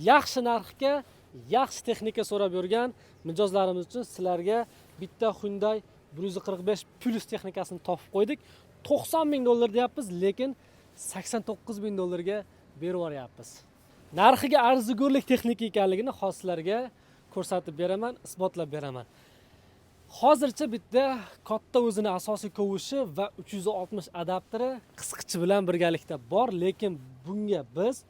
yaxshi narxga, yaxshi texnika so'rab yurgan mijozlarimiz uchun sizlarga bitta Hyundai 145 Plus texnikasini topib qo'ydik. 90 ming dollar deyapmiz, lekin 89 ming dollarga berib yuboryapmiz. Narxiga arzigulik texnika ekanligini hozirlarga ko'rsatib beraman, isbotlab beraman. Hozircha bitta katta o'zini asosiy kovushi va 360 adapteri qisqichi bilan birgalikda bor, lekin bunga biz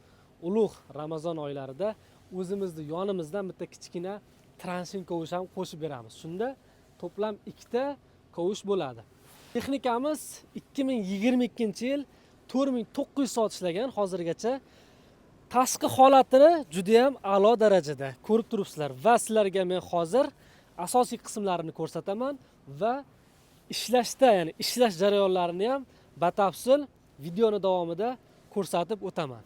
ulug' Ramazon oylarida o'zimizni yonimizdan bitta kichkina transhin kovush ham qo'shib beramiz. Shunda to'plam 2 ta kovush bo'ladi. Texnikamiz 2022-yil 4900 soat ishlagan hozirgacha. Tashqi holatini juda ham a'lo darajada ko'rib turibsizlar va sizlarga men hozir asosiy qismlarini ko'rsataman va ishlashda, ya'ni ishlash jarayonlarini ham batafsil videoni davomida ko'rsatib o'taman.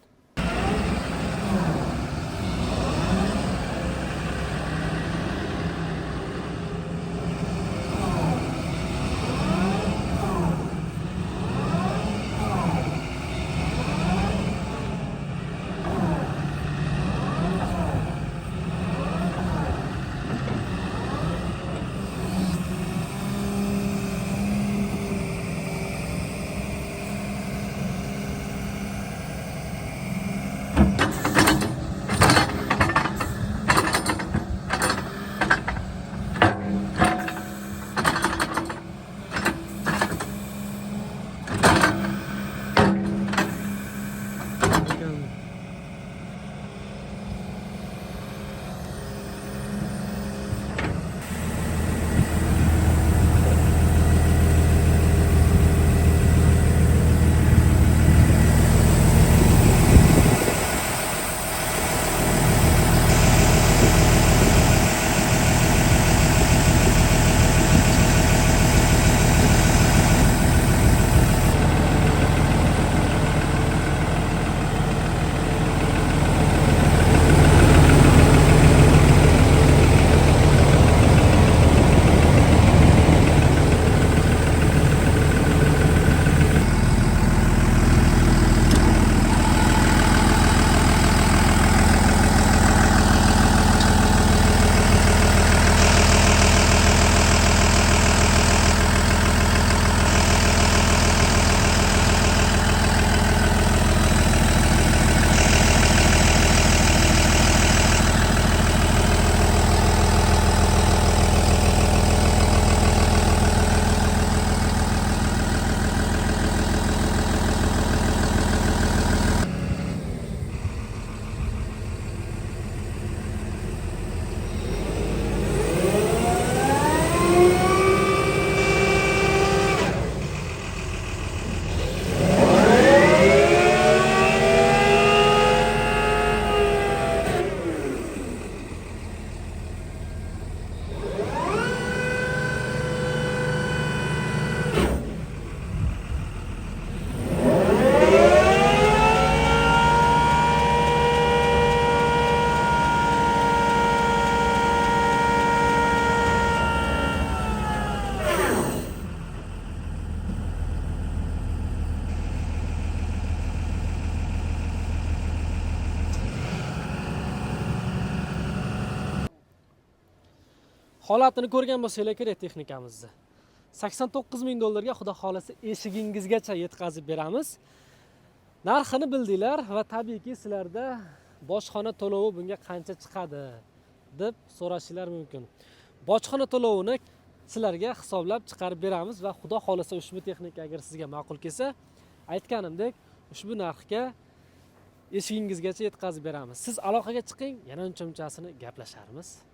Holatini ko'rgan bo'lsanglar kerak texnikamizni. 89 ming dollarga xudo xolasa eshigingizgacha yetkazib beramiz. Narxini bildinglar va tabiiyki sizlarda bojxona to'lovi bunga qancha chiqadi deb so'rashinglar mumkin. Bojxona to'lovini sizlarga hisoblab chiqarib beramiz va xudo xolasa ushbu texnika agar sizga ma'qul kelsa, aytganimdek ushbu narxga eshigingizgacha yetkazib beramiz. Siz aloqaga chiqing, yana uncha-munchasini gaplasharmiz.